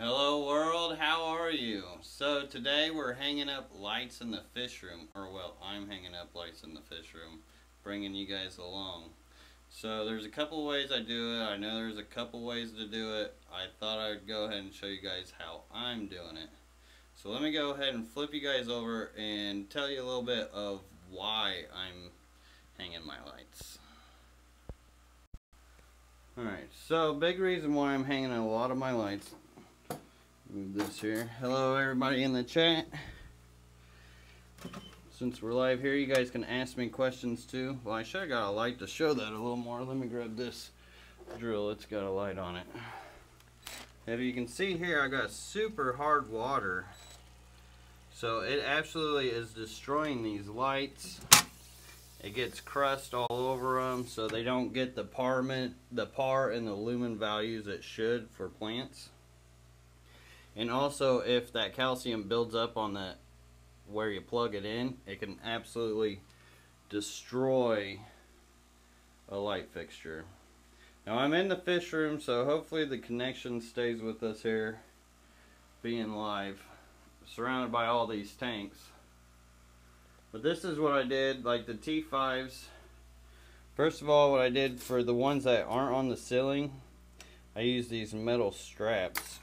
Hello world, how are you? So today we're hanging up lights in the fish room, or well, I'm hanging up lights in the fish room, bringing you guys along. So there's a couple ways I do it. I know there's a couple ways to do it. I thought I'd go ahead and show you guys how I'm doing it. So let me go ahead and flip you guys over and tell you a little bit of why I'm hanging my lights. Alright, so big reason why I'm hanging a lot of my lights. Move this here. Hello everybody in the chat. Since we're live here, you guys can ask me questions too. Well, I should have got a light to show that a little more. Let me grab this drill. It's got a light on it. As you can see here, I got super hard water. So it absolutely is destroying these lights. It gets crust all over them, so they don't get the par and the lumen values it should for plants. And also, if that calcium builds up on the where you plug it in, it can absolutely destroy a light fixture. Now I'm in the fish room, so hopefully the connection stays with us here, being live, surrounded by all these tanks. But this is what I did, like the T5s. First of all, what I did for the ones that aren't on the ceiling, I use these metal straps.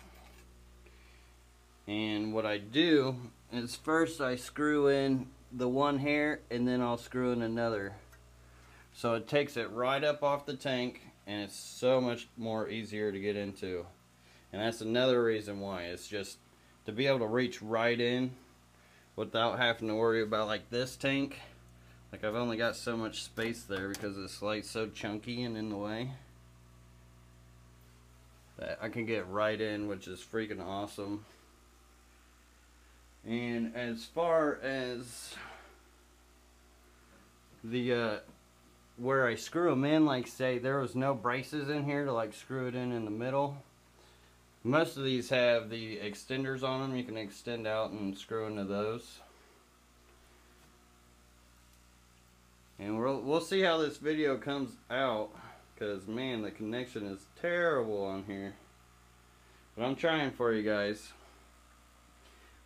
And what I do is first I screw in the one here and then I'll screw in another. So it takes it right up off the tank and it's so much more easier to get into. And that's another reason why. It's just to be able to reach right in without having to worry about like this tank. Like I've only got so much space there because this light's so chunky and in the way. That I can get right in, which is freaking awesome. And as far as the where I screw them in, like say there was no braces in here to like screw it in the middle. Most of these have the extenders on them. You can extend out and screw into those. And we'll see how this video comes out, because man, the connection is terrible on here. But I'm trying for you guys.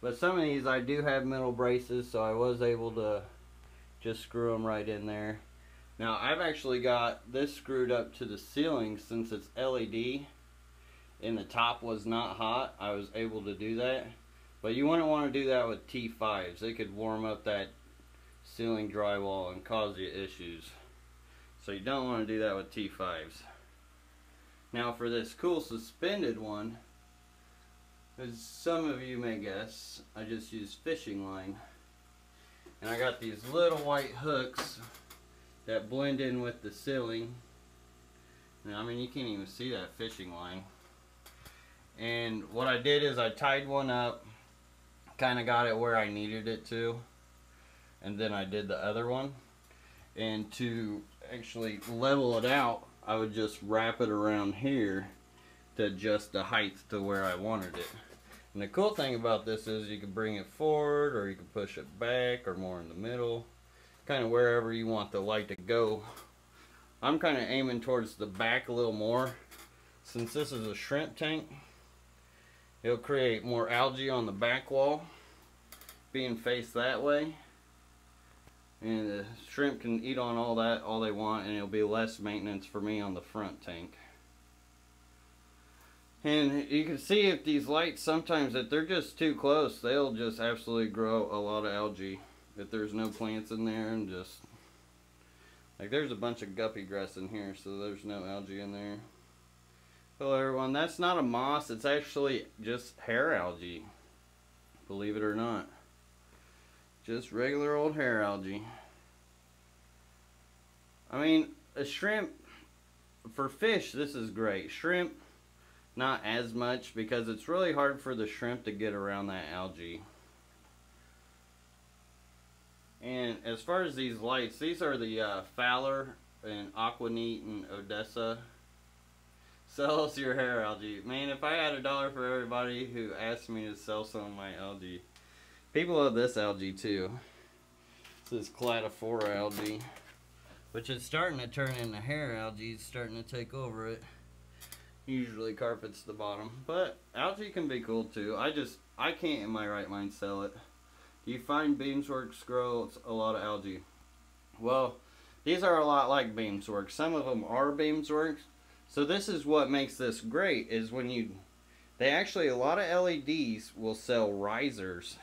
But some of these I do have metal braces, so I was able to just screw them right in there. Now I've actually got this screwed up to the ceiling since it's LED and the top was not hot. I was able to do that. But you wouldn't want to do that with T5s. It could warm up that ceiling drywall and cause you issues. So you don't want to do that with T5s. Now for this cool suspended one, as some of you may guess, I just use fishing line. And I got these little white hooks that blend in with the ceiling. And I mean, you can't even see that fishing line. And what I did is I tied one up, kind of got it where I needed it to, and then I did the other one. And to actually level it out, I would just wrap it around here to adjust the height to where I wanted it. And the cool thing about this is you can bring it forward, or you can push it back, or more in the middle, kind of wherever you want the light to go. I'm kind of aiming towards the back a little more. Since this is a shrimp tank, it'll create more algae on the back wall, being faced that way. And the shrimp can eat on all that all they want, and it'll be less maintenance for me on the front tank. And you can see if these lights, sometimes if they're just too close, they'll just absolutely grow a lot of algae. If there's no plants in there, and just like there's a bunch of guppy grass in here, so there's no algae in there. Hello everyone, that's not a moss, it's actually just hair algae. Believe it or not. Just regular old hair algae. I mean, a shrimp, for fish this is great. Shrimp, not as much, because it's really hard for the shrimp to get around that algae. And as far as these lights, these are the Fowler and Aquaneat and Odessa. Sell us your hair algae. Man, if I had $1 for everybody who asked me to sell some of my algae. People love this algae too. This is cladophora algae, which is starting to turn into hair algae. It's starting to take over it. usually carpets the bottom. But algae can be cool too. I can't in my right mind sell it. Do you find beamsworks grow a lot of algae? Well, these are a lot like beamsworks. Some of them are beamsworks. So this is what makes this great, is when they actually, a lot of LEDs will sell risers.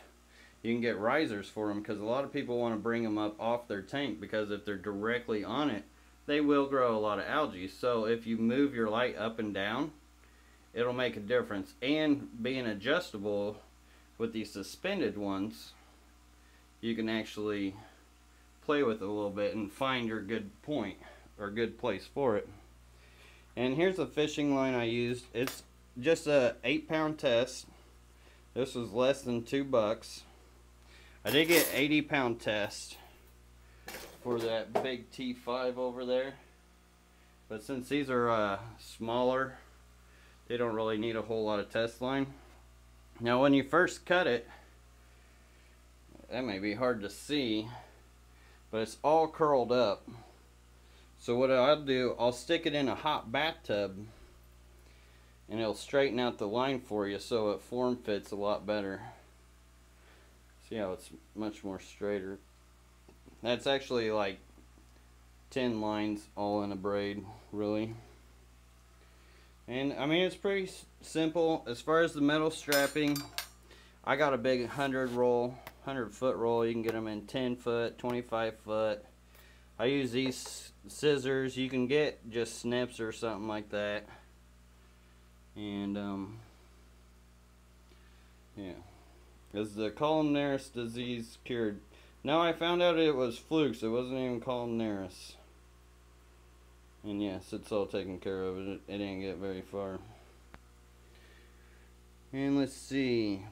You can get risers for them because a lot of people want to bring them up off their tank, because if they're directly on it, they will grow a lot of algae. So if you move your light up and down, it'll make a difference. And being adjustable with these suspended ones, you can actually play with it a little bit and find your good point or good place for it. And here's the fishing line I used. It's just a 8-pound test. This was less than $2. I did get 80-pound test for that big T5 over there, but since these are smaller, they don't really need a whole lot of test line. Now when you first cut it, that may be hard to see, but it's all curled up. So what I'll do, I'll stick it in a hot bathtub and it'll straighten out the line for you so it form fits a lot better. See how it's much more straighter. That's actually like 10 lines all in a braid, really. And I mean, it's pretty simple. As far as the metal strapping, I got a big 100 foot roll. You can get them in 10 foot, 25 foot. I use these scissors. You can get just snips or something like that. And yeah, is the columnaris disease cured? Now I found out it was flukes. It wasn't even columnaris. And yes, it's all taken care of. It didn't get very far. And let's see,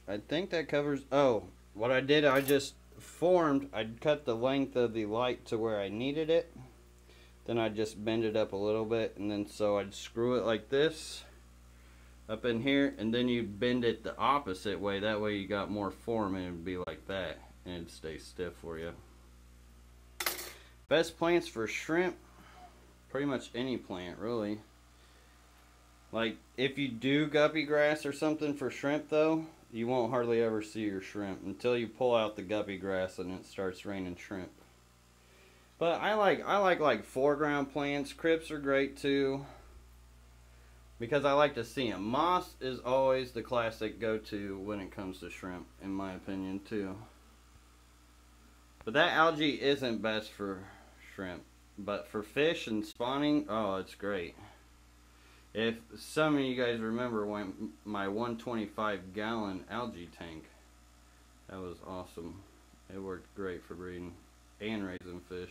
I think that covers. Oh, what I did, I just formed, I'd cut the length of the light to where I needed it, then I'd just bend it up a little bit, and then so I'd screw it like this up in here, and then you bend it the opposite way. That way you got more form and it would be like that, and it'd stay stiff for you. Best plants for shrimp, pretty much any plant really. Like if you do guppy grass or something for shrimp though, you won't hardly ever see your shrimp until you pull out the guppy grass and it starts raining shrimp. But I like foreground plants. Crypts are great too, because I like to see them. Moss is always the classic go-to when it comes to shrimp, in my opinion too. But that algae isn't best for shrimp. But for fish and spawning, oh, it's great. If some of you guys remember when my 125-gallon algae tank, that was awesome. It worked great for breeding and raising fish.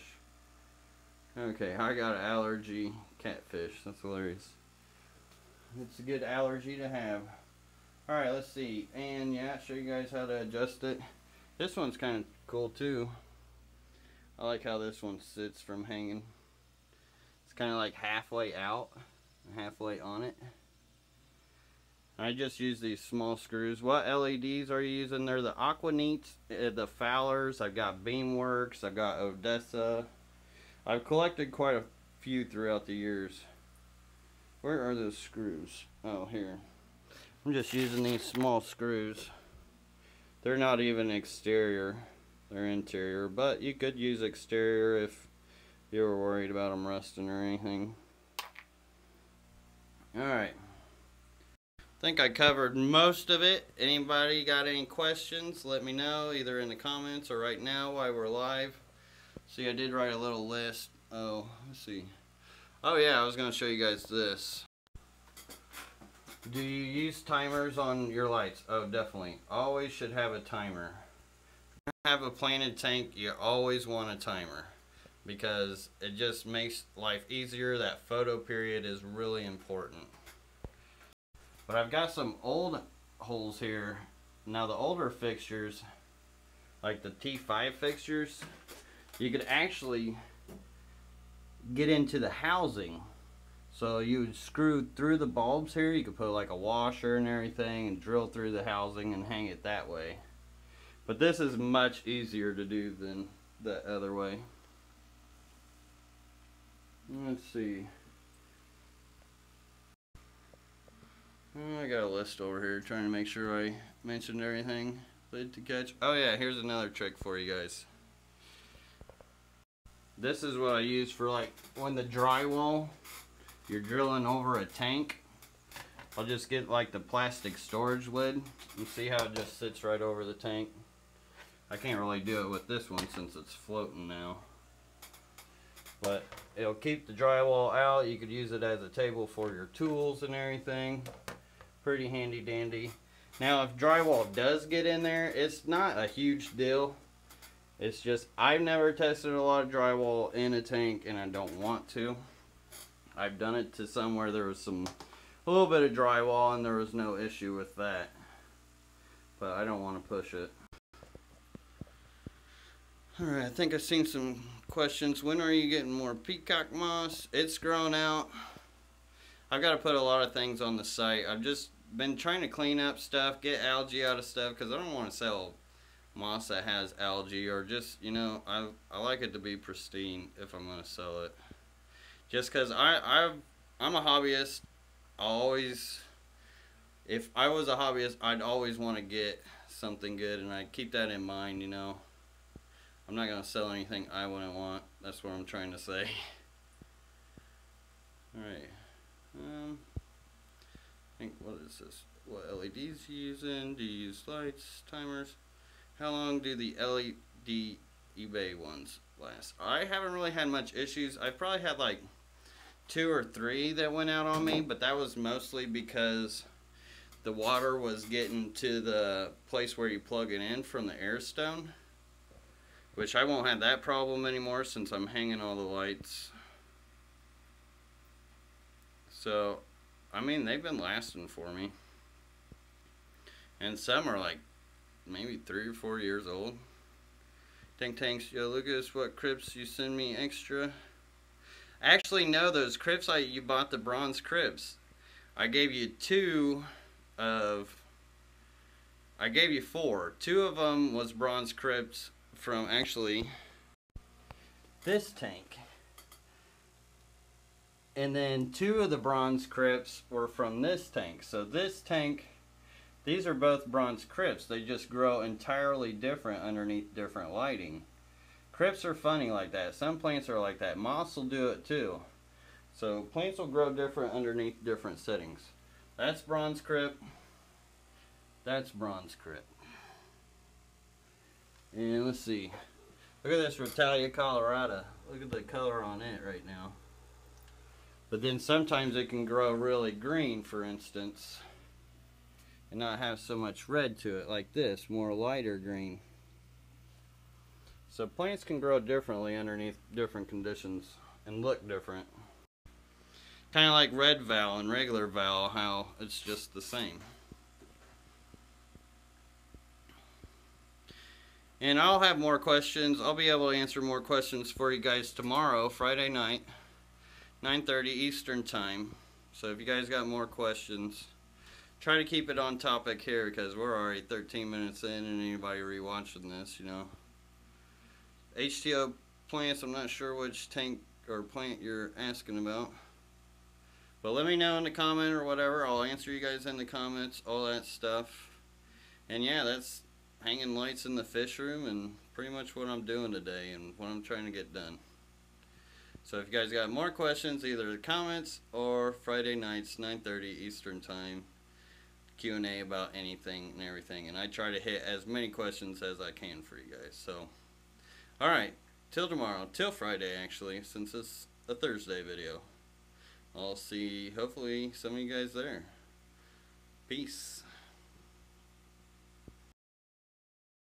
Okay, I got an allergy catfish. That's hilarious. It's a good allergy to have. Alright, let's see. And yeah, show you guys how to adjust it. This one's kind of cool too. I like how this one sits from hanging. It's kind of like halfway out, halfway on it. I just use these small screws. What LEDs are you using? They're the Aquariums, the Fowlers. I've got Beamworks. I've got Odessa. I've collected quite a few throughout the years. Where are those screws? Oh, here. I'm just using these small screws. They're not even exterior. They're interior, but you could use exterior if you were worried about them rusting or anything. Alright. I think I covered most of it. Anybody got any questions? Let me know either in the comments or right now while we're live. See, I did write a little list. Oh, let's see. Oh yeah, I was going to show you guys this. Do you use timers on your lights? Oh, definitely. Always should have a timer. If you have a planted tank, you always want a timer, because it just makes life easier. That photo period is really important. But I've got some old holes here. Now the older fixtures, like the T5 fixtures, you could actually get into the housing. So you would screw through the bulbs here. You could put like a washer and everything and drill through the housing and hang it that way. But this is much easier to do than the other way. Let's see. I got a list over here trying to make sure I mentioned everything. Lid to catch. Oh yeah, here's another trick for you guys. This is what I use for like when the drywall, you're drilling over a tank. I'll just get like the plastic storage lid and see how it just sits right over the tank. I can't really do it with this one since it's floating now. But it'll keep the drywall out. You could use it as a table for your tools and everything. Pretty handy dandy. Now if drywall does get in there, it's not a huge deal. It's just I've never tested a lot of drywall in a tank and I don't want to. I've done it to some where there was a little bit of drywall and there was no issue with that. But I don't want to push it. Alright, I think I've seen some questions. When are you getting more peacock moss? It's grown out. I've got to put a lot of things on the site. I've just been trying to clean up stuff, get algae out of stuff, because I don't want to sell moss that has algae, or just, you know, I like it to be pristine if I'm going to sell it. Just because I'm a hobbyist. If I was a hobbyist, I'd always want to get something good, and I'd keep that in mind, you know. I'm not going to sell anything I wouldn't want. That's what I'm trying to say. Alright. I think, what is this? What LEDs you using? Do you use lights, timers? How long do the LED eBay ones last? I haven't really had much issues. I've probably had like 2 or 3 that went out on me, but that was mostly because the water was getting to the place where you plug it in from the air stone, which I won't have that problem anymore since I'm hanging all the lights. So, I mean, they've been lasting for me. And some are like maybe 3 or 4 years old. Tanks, yo, look at this, what crypts you send me extra. Actually, no, those crypts, you bought the bronze crypts. I gave you 4. 2 of them was bronze crypts from actually this tank. And then 2 of the bronze crypts were from this tank. So this tank, these are both bronze crypts. They just grow entirely different underneath different lighting. Crypts are funny like that. Some plants are like that. Moss will do it too. So plants will grow different underneath different settings. That's bronze crypt. That's bronze crypt. And let's see. Look at this Ratalia colorata. Look at the color on it right now. But then sometimes it can grow really green, for instance, and not have so much red to it like this, more lighter green. So plants can grow differently underneath different conditions and look different. Kind of like red val and regular val, how it's just the same. And I'll have more questions. I'll be able to answer more questions for you guys tomorrow, Friday night, 9:30 Eastern time. So if you guys got more questions, try to keep it on topic here because we're already 13 minutes in and anybody rewatching this, you know. HTO plants, I'm not sure which tank or plant you're asking about. But let me know in the comment or whatever. I'll answer you guys in the comments, all that stuff. And yeah, that's hanging lights in the fish room and pretty much what I'm doing today and what I'm trying to get done. So if you guys got more questions, either the comments or Friday nights, 9:30 Eastern time, Q&A about anything and everything. And I try to hit as many questions as I can for you guys. So, alright, till tomorrow, till Friday actually, since it's a Thursday video. I'll see, hopefully, some of you guys there. Peace.